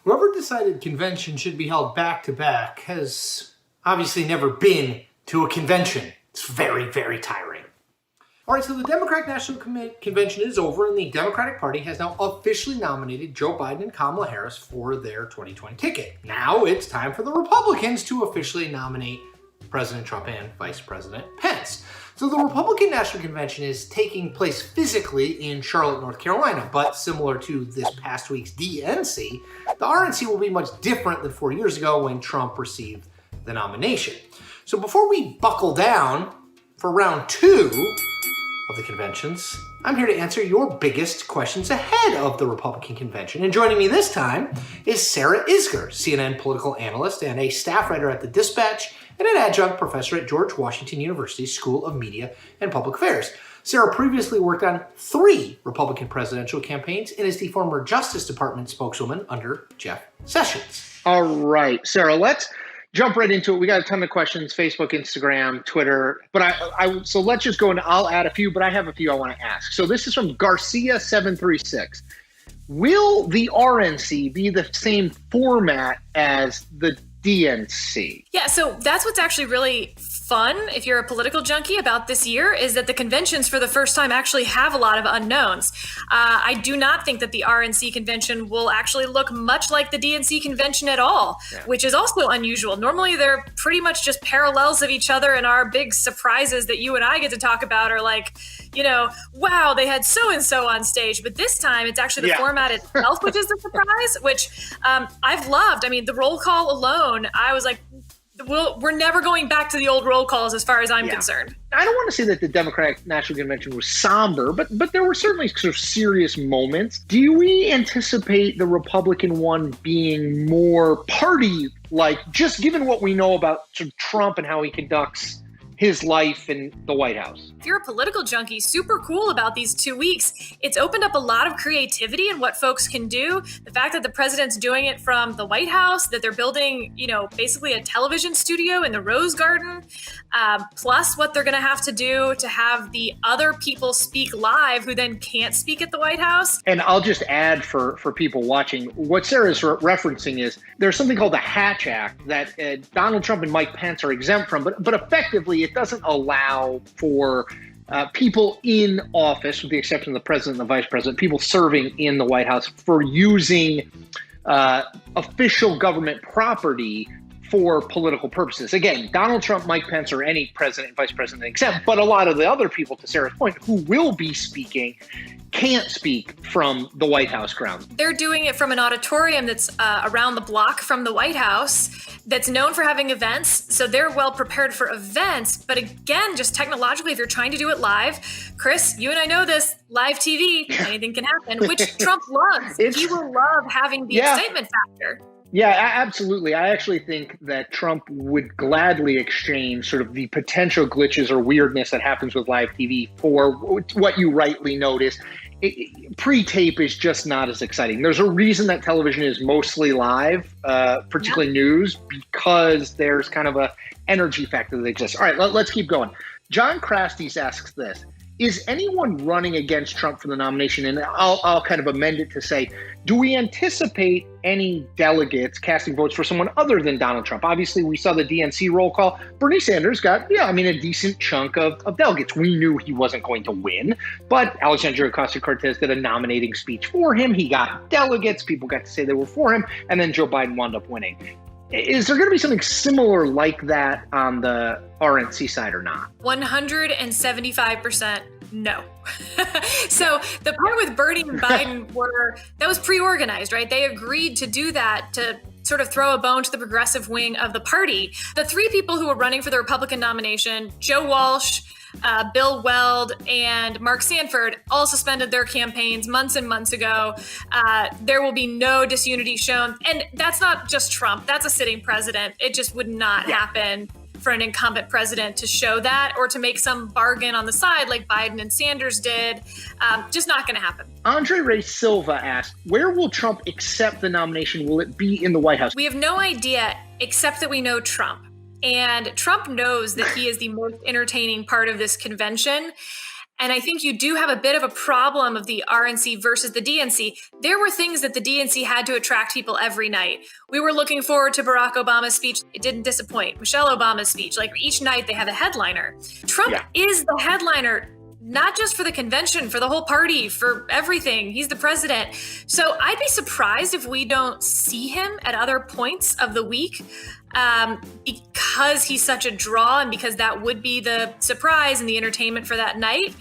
Whoever decided convention should be held back-to-back has obviously never been to a convention. It's very, very tiring. All right, so the Democratic National Convention is over, and the Democratic Party has now officially nominated Joe Biden and Kamala Harris for their 2020 ticket. Now it's time for the Republicans to officially nominate President Trump and Vice President Pence. So the Republican National Convention is taking place physically in Charlotte, North Carolina, but similar to this past week's DNC, the RNC will be much different than 4 years ago when Trump received the nomination. So before we buckle down for round 2 of the conventions, I'm here to answer your biggest questions ahead of the Republican convention. And joining me this time is Sarah Isgur, CNN political analyst and a staff writer at the Dispatch and an adjunct professor at George Washington University's School of Media and Public Affairs. Sarah previously worked on 3 Republican presidential campaigns and is the former Justice Department spokeswoman under Jeff Sessions. All right, Sarah, let's jump right into it. We got a ton of questions, Facebook, Instagram, Twitter, but so let's just go into, I'll add a few, but I have a few I want to ask. So this is from Garcia736. Will the RNC be the same format as the DNC? Yeah, so that's what's actually really fun if you're a political junkie about this year, is that the conventions for the first time actually have a lot of unknowns. I do not think that the RNC convention will actually look much like the DNC convention at all, which is also unusual. Normally they're pretty much just parallels of each other, and our big surprises that you and I get to talk about are like, wow, they had so-and-so on stage. But this time it's actually the format itself, which is the surprise, which I've loved. I mean, the roll call alone, I was like, we're never going back to the old roll calls as far as I'm concerned. I don't want to say that the Democratic National Convention was somber, but there were certainly sort of serious moments. Do we anticipate the Republican one being more party-like, just given what we know about sort of Trump and how he conducts his life in the White House? If you're a political junkie, super cool about these 2 weeks. It's opened up a lot of creativity in what folks can do. The fact that the president's doing it from the White House, that they're building, basically a television studio in the Rose Garden, plus what they're going to have to do to have the other people speak live who then can't speak at the White House. And I'll just add for people watching, what Sarah's referencing is there's something called the Hatch Act that Donald Trump and Mike Pence are exempt from, but effectively it doesn't allow for people in office, with the exception of the president and the vice president, people serving in the White House, for using official government property for political purposes. Again, Donald Trump, Mike Pence, or any president, vice president exempt, but a lot of the other people, to Sarah's point, who will be speaking, can't speak from the White House grounds. They're doing it from an auditorium that's around the block from the White House, that's known for having events. So they're well prepared for events. But again, just technologically, if you're trying to do it live, Chris, you and I know this, live TV, anything can happen, which Trump loves. He will love having the excitement factor. Yeah, absolutely. I actually think that Trump would gladly exchange sort of the potential glitches or weirdness that happens with live TV for what you rightly notice. Pre-tape is just not as exciting. There's a reason that television is mostly live, particularly news, because there's kind of a energy factor that exists. All right, let's keep going. John Crasties asks this. Is anyone running against Trump for the nomination? And I'll kind of amend it to say, do we anticipate any delegates casting votes for someone other than Donald Trump? Obviously, we saw the DNC roll call. Bernie Sanders got, a decent chunk of delegates. We knew he wasn't going to win, but Alexandria Ocasio-Cortez did a nominating speech for him. He got delegates. People got to say they were for him. And then Joe Biden wound up winning. Is there going to be something similar like that on the RNC side or not? 175% no. So the part with Bernie and Biden that was pre-organized, right? They agreed to do that to sort of throw a bone to the progressive wing of the party. The 3 people who were running for the Republican nomination, Joe Walsh, Bill Weld, and Mark Sanford, all suspended their campaigns months and months ago. There will be no disunity shown. And that's not just Trump. That's a sitting president. It just would not happen for an incumbent president to show that or to make some bargain on the side like Biden and Sanders did. Just not going to happen. Andre Ray Silva asked, where will Trump accept the nomination? Will it be in the White House? We have no idea, except that we know Trump. And Trump knows that he is the most entertaining part of this convention. And I think you do have a bit of a problem of the RNC versus the DNC. There were things that the DNC had to attract people every night. We were looking forward to Barack Obama's speech. It didn't disappoint. Michelle Obama's speech. Like each night they have a headliner. Trump is the headliner, not just for the convention, for the whole party, for everything. He's the president. So I'd be surprised if we don't see him at other points of the week. Because he's such a draw and because that would be the surprise and the entertainment for that night.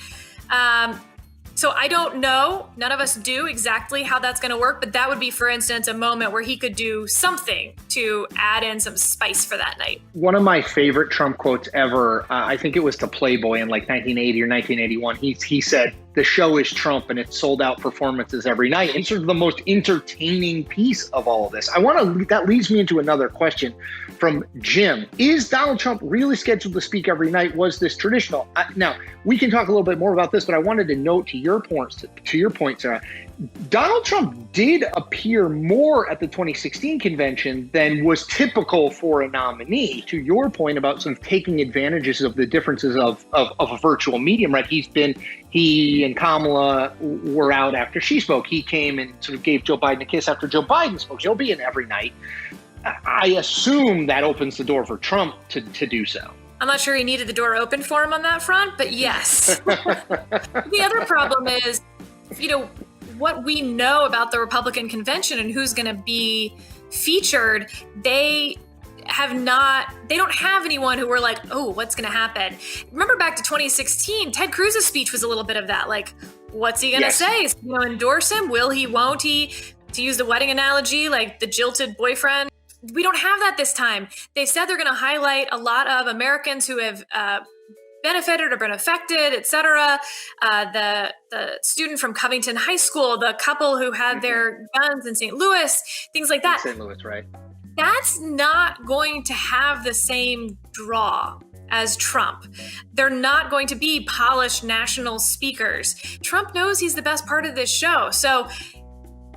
So I don't know, none of us do exactly how that's going to work, but that would be, for instance, a moment where he could do something to add in some spice for that night. One of my favorite Trump quotes ever, I think it was to Playboy in like 1980 or 1981. He said, "The show is Trump and it's sold out performances every night." And sort of the most entertaining piece of all of this. That leads me into another question from Jim. Is Donald Trump really scheduled to speak every night? Was this traditional? Now, we can talk a little bit more about this, but I wanted to note to your point, Sarah, Donald Trump did appear more at the 2016 convention than was typical for a nominee. To your point about sort of taking advantages of the differences of a virtual medium, right? He and Kamala were out after she spoke. He came and sort of gave Joe Biden a kiss after Joe Biden spoke. He'll be in every night. I assume that opens the door for Trump to do so. I'm not sure he needed the door open for him on that front, but yes. The other problem is, what we know about the Republican convention and who's going to be featured, they don't have anyone who we're like, oh, what's going to happen? Remember back to 2016, Ted Cruz's speech was a little bit of that. Like, what's he going to say? Is he going to endorse him? Will he, won't he? To use the wedding analogy, like the jilted boyfriend. We don't have that this time. They said they're going to highlight a lot of Americans who have benefited or been affected, et cetera. The student from Covington High School, the couple who had their guns in St. Louis, things like that. St. Louis, right? That's not going to have the same draw as Trump. They're not going to be polished national speakers. Trump knows he's the best part of this show. So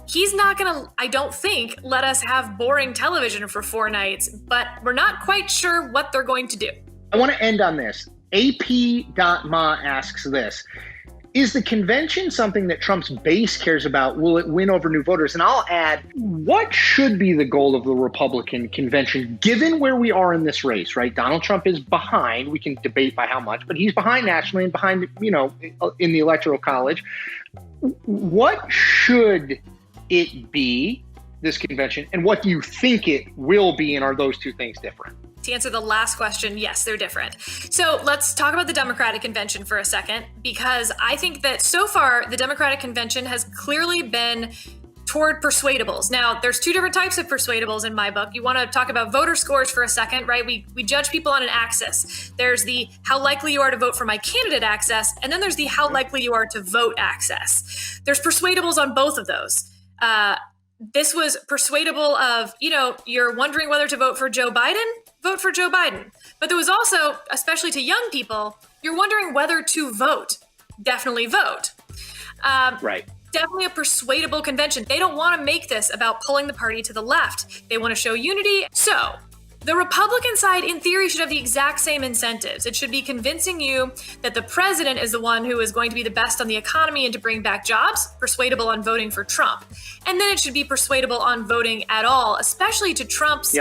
he's not going to, I don't think, let us have boring television for 4 nights, but we're not quite sure what they're going to do. I want to end on this. AP.ma asks this. Is the convention something that Trump's base cares about? Will it win over new voters? And I'll add, what should be the goal of the Republican convention, given where we are in this race, right? Donald Trump is behind. We can debate by how much, but he's behind nationally and behind, in the Electoral College. What should it be, this convention, and what do you think it will be, and are those two things different? To answer the last question, yes, they're different. So let's talk about the Democratic Convention for a second, because I think that so far the Democratic Convention has clearly been toward persuadables. Now, there's 2 different types of persuadables in my book. You want to talk about voter scores for a second, right? We judge people on an axis. There's the how likely you are to vote for my candidate axis, and then there's the how likely you are to vote axis. There's persuadables on both of those. This was persuadable of, you're wondering whether to vote for Joe Biden, vote for Joe Biden. But there was also, especially to young people, you're wondering whether to vote. Definitely vote. Right. Definitely a persuadable convention. They don't want to make this about pulling the party to the left. They want to show unity. So the Republican side, in theory, should have the exact same incentives. It should be convincing you that the president is the one who is going to be the best on the economy and to bring back jobs, persuadable on voting for Trump. And then it should be persuadable on voting at all, especially to Trump's,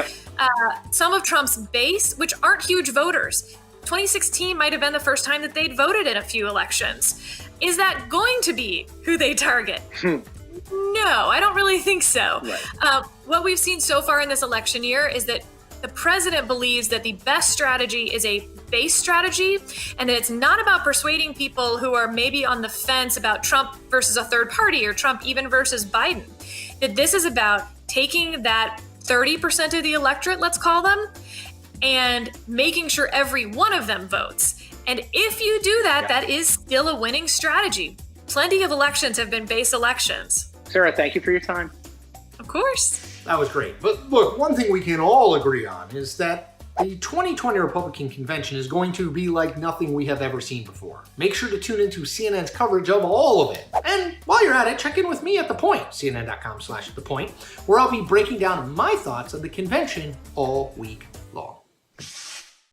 some of Trump's base, which aren't huge voters. 2016 might have been the first time that they'd voted in a few elections. Is that going to be who they target? No, I don't really think so. Right. What we've seen so far in this election year is that the president believes that the best strategy is a base strategy, and that it's not about persuading people who are maybe on the fence about Trump versus a third party or Trump even versus Biden. That this is about taking that 30% of the electorate, let's call them, and making sure every one of them votes. And if you do that, that is still a winning strategy. Plenty of elections have been base elections. Sarah, thank you for your time. Of course. That was great. But look, one thing we can all agree on is that the 2020 Republican Convention is going to be like nothing we have ever seen before. Make sure to tune into CNN's coverage of all of it. And while you're at it, check in with me at The Point, cnn.com/thepoint, where I'll be breaking down my thoughts of the convention all week